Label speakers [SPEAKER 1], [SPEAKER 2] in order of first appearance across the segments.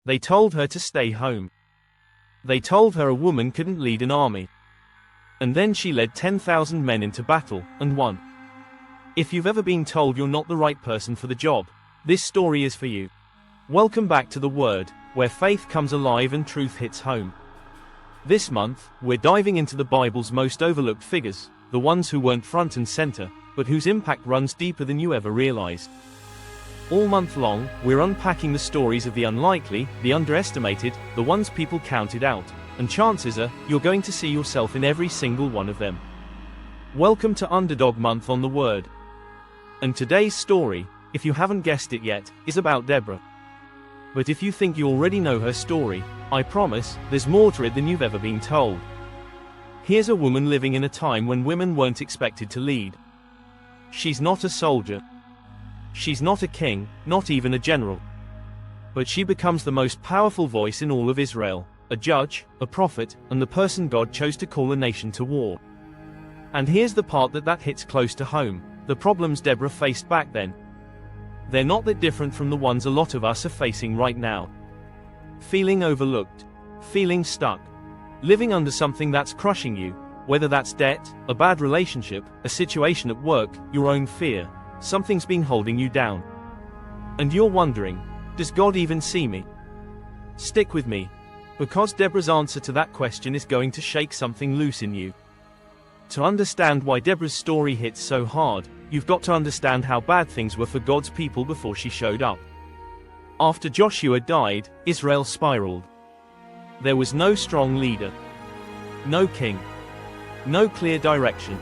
[SPEAKER 1] They told her to stay home. They told her a woman couldn't lead an army. And then she led 10,000 men into battle, and won. If you've ever been told you're not the right person for the job, this story is for you. Welcome back to The Word, where faith comes alive and truth hits home. This month, we're diving into the Bible's most overlooked figures, the ones who weren't front and center, but whose impact runs deeper than you ever realized. All month long, we're unpacking the stories of the unlikely, the underestimated, the ones people counted out, and chances are, you're going to see yourself in every single one of them. Welcome to Underdog Month on The Word. And today's story, if you haven't guessed it yet, is about Deborah. But if you think you already know her story, I promise, there's more to it than you've ever been told. Here's a woman living in a time when women weren't expected to lead. She's not a soldier. She's not a king, not even a general. But she becomes the most powerful voice in all of Israel, a judge, a prophet, and the person God chose to call a nation to war. And here's the part that hits close to home, the problems Deborah faced back then. They're not that different from the ones a lot of us are facing right now. Feeling overlooked. Feeling stuck. Living under something that's crushing you, whether that's debt, a bad relationship, a situation at work, your own fear. Something's been holding you down. And you're wondering, does God even see me? Stick with me, because Deborah's answer to that question is going to shake something loose in you. To understand why Deborah's story hits so hard, you've got to understand how bad things were for God's people before she showed up. After Joshua died, Israel spiraled. There was no strong leader. No king. No clear direction.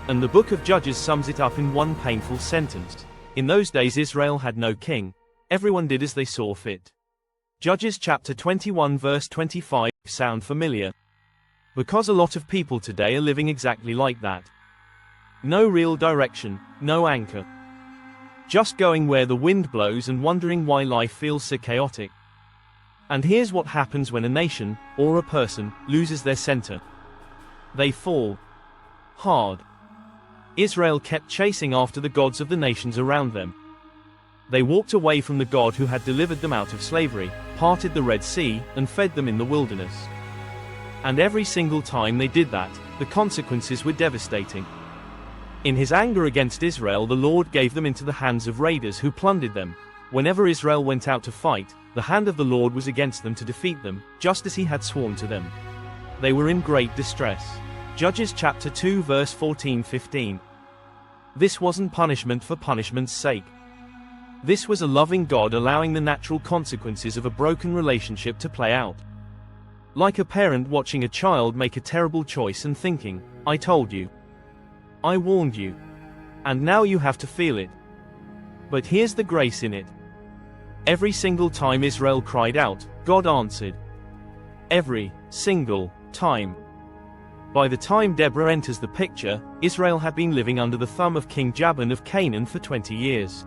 [SPEAKER 1] And the book of Judges sums it up in one painful sentence. In those days Israel had no king. Everyone did as they saw fit. Judges chapter 21 verse 25 sound familiar? Because a lot of people today are living exactly like that. No real direction, no anchor. Just going where the wind blows and wondering why life feels so chaotic. And here's what happens when a nation, or a person, loses their center. They fall. Hard. Israel kept chasing after the gods of the nations around them. They walked away from the God who had delivered them out of slavery, parted the Red Sea, and fed them in the wilderness. And every single time they did that, the consequences were devastating. In his anger against Israel, the Lord gave them into the hands of raiders who plundered them. Whenever Israel went out to fight, the hand of the Lord was against them to defeat them, just as he had sworn to them. They were in great distress. Judges chapter 2 verse 14-15. This wasn't punishment for punishment's sake. This was a loving God allowing the natural consequences of a broken relationship to play out. Like a parent watching a child make a terrible choice and thinking, I told you. I warned you. And now you have to feel it. But here's the grace in it. Every single time Israel cried out, God answered. Every single time. By the time Deborah enters the picture, Israel had been living under the thumb of King Jabin of Canaan for 20 years.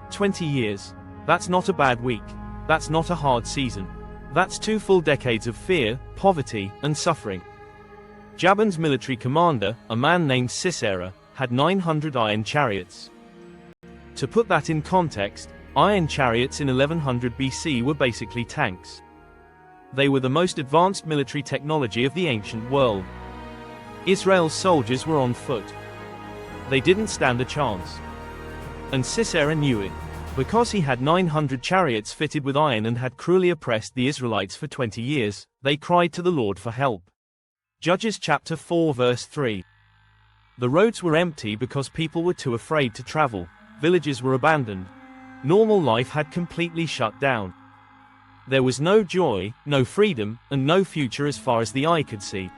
[SPEAKER 1] 20 years. That's not a bad week. That's not a hard season. That's 2 full decades of fear, poverty, and suffering. Jabin's military commander, a man named Sisera, had 900 iron chariots. To put that in context, iron chariots in 1100 BC were basically tanks. They were the most advanced military technology of the ancient world. Israel's soldiers were on foot. They didn't stand a chance. And Sisera knew it. Because he had 900 chariots fitted with iron and had cruelly oppressed the Israelites for 20 years, they cried to the Lord for help. Judges chapter 4 verse 3. The roads were empty because people were too afraid to travel. Villages were abandoned. Normal life had completely shut down. There was no joy, no freedom, and no future as far as the eye could see.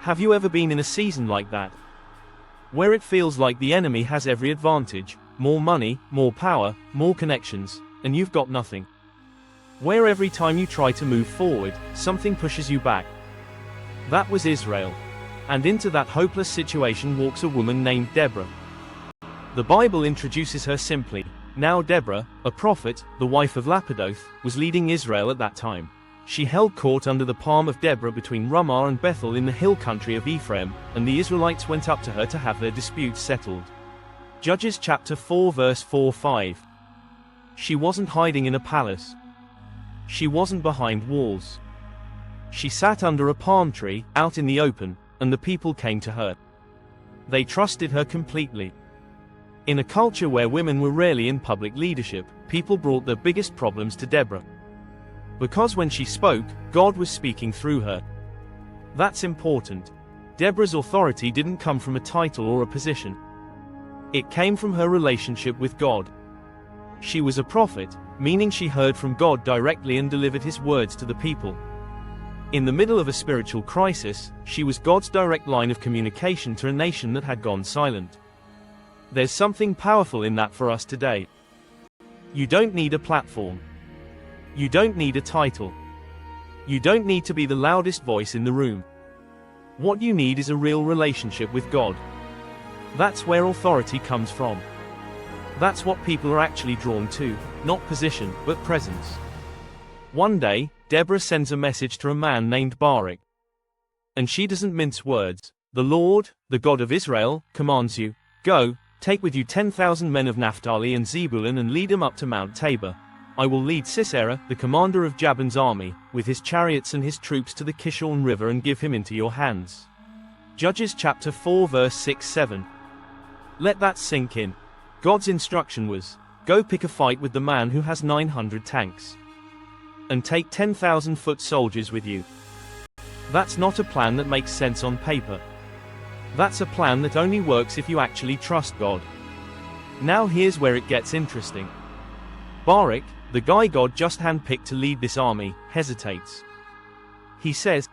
[SPEAKER 1] Have you ever been in a season like that? Where it feels like the enemy has every advantage, more money, more power, more connections, and you've got nothing. Where every time you try to move forward, something pushes you back. That was Israel. And into that hopeless situation walks a woman named Deborah. The Bible introduces her simply. Now Deborah, a prophet, the wife of Lapidoth, was leading Israel at that time. She held court under the palm of Deborah between Ramah and Bethel in the hill country of Ephraim, and the Israelites went up to her to have their disputes settled. Judges chapter 4 verse 4-5. She wasn't hiding in a palace. She wasn't behind walls. She sat under a palm tree, out in the open, and the people came to her. They trusted her completely. In a culture where women were rarely in public leadership, people brought their biggest problems to Deborah. Because when she spoke, God was speaking through her. That's important. Deborah's authority didn't come from a title or a position. It came from her relationship with God. She was a prophet, meaning she heard from God directly and delivered his words to the people. In the middle of a spiritual crisis, she was God's direct line of communication to a nation that had gone silent. There's something powerful in that for us today. You don't need a platform. You don't need a title. You don't need to be the loudest voice in the room. What you need is a real relationship with God. That's where authority comes from. That's what people are actually drawn to, not position, but presence. One day, Deborah sends a message to a man named Barak. And she doesn't mince words. The Lord, the God of Israel, commands you, go, take with you 10,000 men of Naphtali and Zebulun and lead them up to Mount Tabor. I will lead Sisera, the commander of Jabin's army, with his chariots and his troops to the Kishon River and give him into your hands. Judges chapter 4 verse 6-7. Let that sink in. God's instruction was, go pick a fight with the man who has 900 tanks. And take 10,000 foot soldiers with you. That's not a plan that makes sense on paper. That's a plan that only works if you actually trust God. Now here's where it gets interesting. Barak, the guy God just handpicked to lead this army, hesitates. He says,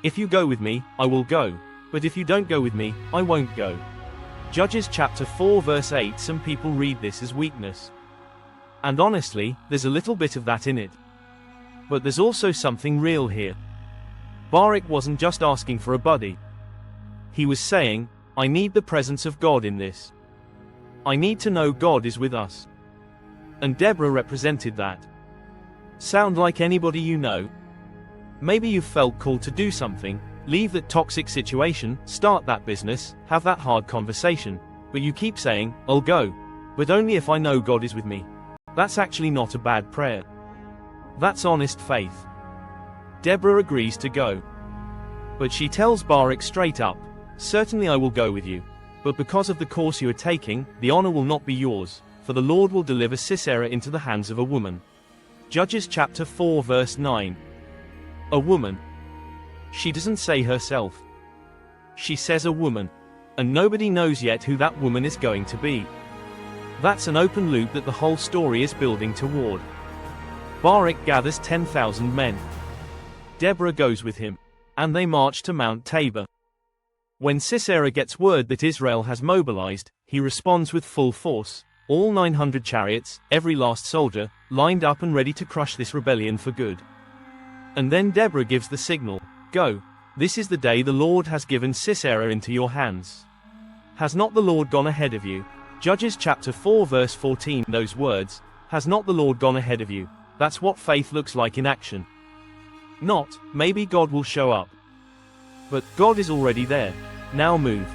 [SPEAKER 1] if you go with me, I will go, but if you don't go with me, I won't go. Judges chapter 4 verse 8. Some people read this as weakness. And honestly, there's a little bit of that in it. But there's also something real here. Barak wasn't just asking for a buddy. He was saying, I need the presence of God in this. I need to know God is with us. And Deborah represented that. Sound like anybody you know? Maybe you've felt called to do something, leave that toxic situation, start that business, have that hard conversation, but you keep saying, I'll go, but only if I know God is with me. That's actually not a bad prayer. That's honest faith. Deborah agrees to go. But she tells Barak straight up, certainly I will go with you, but because of the course you are taking, the honor will not be yours, for the Lord will deliver Sisera into the hands of a woman. Judges chapter 4 verse 9. A woman. She doesn't say herself. She says a woman. And nobody knows yet who that woman is going to be. That's an open loop that the whole story is building toward. Barak gathers 10,000 men. Deborah goes with him. And they march to Mount Tabor. When Sisera gets word that Israel has mobilized, he responds with full force. All 900 chariots, every last soldier, lined up and ready to crush this rebellion for good. And then Deborah gives the signal, go. This is the day the Lord has given Sisera into your hands. Has not the Lord gone ahead of you? Judges chapter 4 verse 14. Those words, has not the Lord gone ahead of you? That's what faith looks like in action. Not, maybe God will show up. But, God is already there. Now move.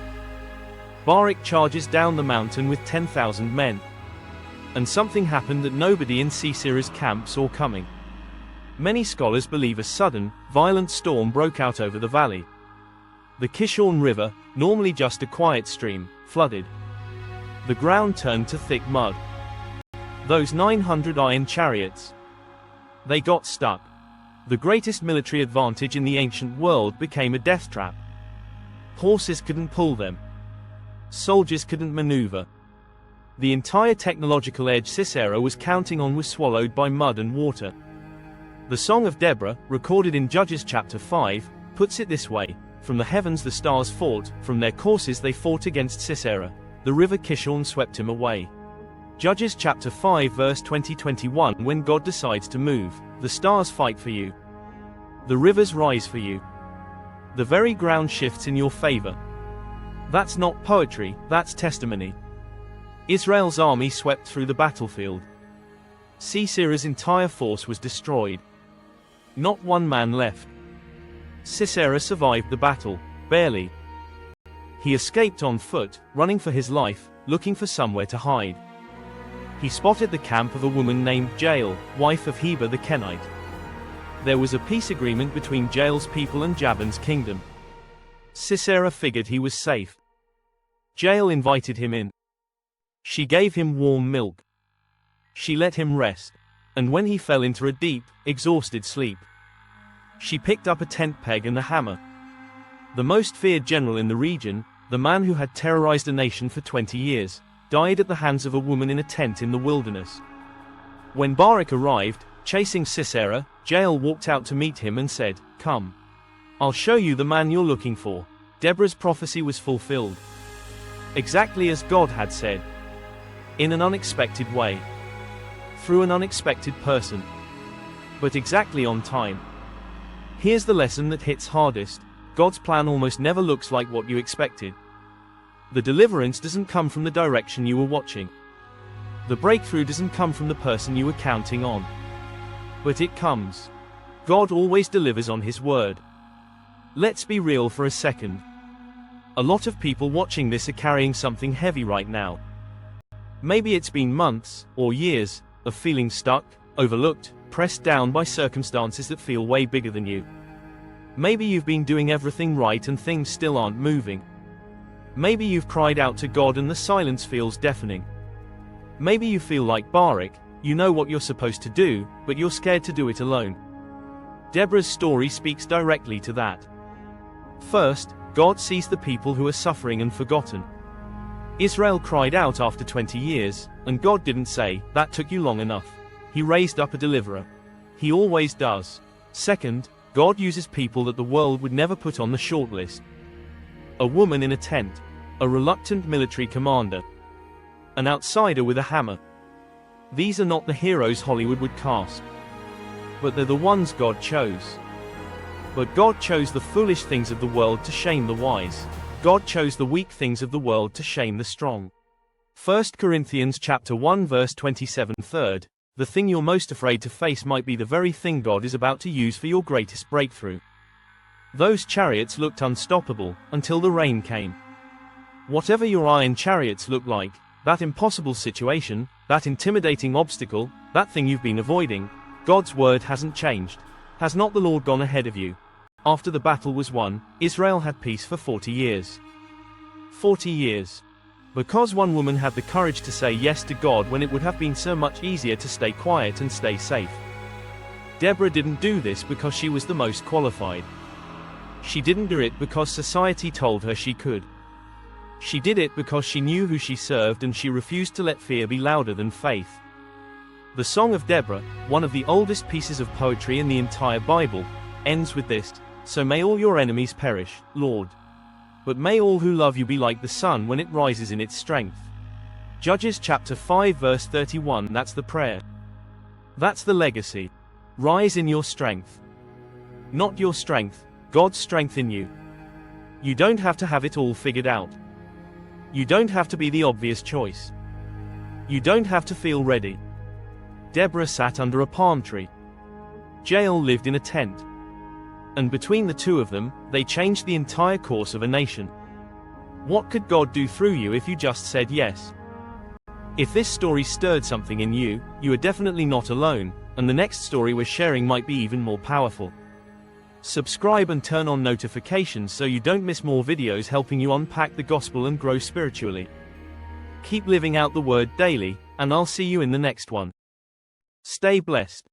[SPEAKER 1] Barak charges down the mountain with 10,000 men. And something happened that nobody in Sisera's camp saw coming. Many scholars believe a sudden, violent storm broke out over the valley. The Kishon River, normally just a quiet stream, flooded. The ground turned to thick mud. Those 900 iron chariots. They got stuck. The greatest military advantage in the ancient world became a death trap. Horses couldn't pull them. Soldiers couldn't maneuver. The entire technological edge Sisera was counting on was swallowed by mud and water. The Song of Deborah, recorded in Judges chapter 5, puts it this way, from the heavens the stars fought, from their courses they fought against Sisera. The river Kishon swept him away. Judges chapter 5 verse 20-21. When God decides to move, the stars fight for you. The rivers rise for you. The very ground shifts in your favor. That's not poetry, that's testimony. Israel's army swept through the battlefield. Sisera's entire force was destroyed. Not one man left. Sisera survived the battle, barely. He escaped on foot, running for his life, looking for somewhere to hide. He spotted the camp of a woman named Jael, wife of Heber the Kenite. There was a peace agreement between Jael's people and Jabin's kingdom. Sisera figured he was safe. Jael invited him in. She gave him warm milk. She let him rest. And when he fell into a deep, exhausted sleep, she picked up a tent peg and a hammer. The most feared general in the region, the man who had terrorized a nation for 20 years, died at the hands of a woman in a tent in the wilderness. When Barak arrived, chasing Sisera, Jael walked out to meet him and said, "Come. I'll show you the man you're looking for." Deborah's prophecy was fulfilled. Exactly as God had said. In an unexpected way. Through an unexpected person. But exactly on time. Here's the lesson that hits hardest: God's plan almost never looks like what you expected. The deliverance doesn't come from the direction you were watching. The breakthrough doesn't come from the person you were counting on. But it comes. God always delivers on His word. Let's be real for a second. A lot of people watching this are carrying something heavy right now. Maybe it's been months, or years, of feeling stuck, overlooked, pressed down by circumstances that feel way bigger than you. Maybe you've been doing everything right and things still aren't moving. Maybe you've cried out to God and the silence feels deafening. Maybe you feel like Barak, you know what you're supposed to do, but you're scared to do it alone. Deborah's story speaks directly to that. First, God sees the people who are suffering and forgotten. Israel cried out after 20 years, and God didn't say, "That took you long enough." He raised up a deliverer. He always does. Second, God uses people that the world would never put on the shortlist. A woman in a tent. A reluctant military commander. An outsider with a hammer. These are not the heroes Hollywood would cast. But they're the ones God chose. But God chose the foolish things of the world to shame the wise. God chose the weak things of the world to shame the strong. 1 Corinthians chapter 1 verse 27. Third, the thing you're most afraid to face might be the very thing God is about to use for your greatest breakthrough. Those chariots looked unstoppable, until the rain came. Whatever your iron chariots look like, that impossible situation, that intimidating obstacle, that thing you've been avoiding, God's word hasn't changed. Has not the Lord gone ahead of you? After the battle was won, Israel had peace for 40 years. 40 years. Because one woman had the courage to say yes to God when it would have been so much easier to stay quiet and stay safe. Deborah didn't do this because she was the most qualified. She didn't do it because society told her she could. She did it because she knew who she served and she refused to let fear be louder than faith. The Song of Deborah, one of the oldest pieces of poetry in the entire Bible, ends with this: "So may all your enemies perish, Lord. But may all who love you be like the sun when it rises in its strength." Judges chapter 5 verse 31. That's the prayer. That's the legacy. Rise in your strength. Not your strength, God's strength in you. You don't have to have it all figured out. You don't have to be the obvious choice. You don't have to feel ready. Deborah sat under a palm tree. Jael lived in a tent. And between the two of them, they changed the entire course of a nation. What could God do through you if you just said yes? If this story stirred something in you, you are definitely not alone, and the next story we're sharing might be even more powerful. Subscribe and turn on notifications so you don't miss more videos helping you unpack the gospel and grow spiritually. Keep living out the word daily, and I'll see you in the next one. Stay blessed.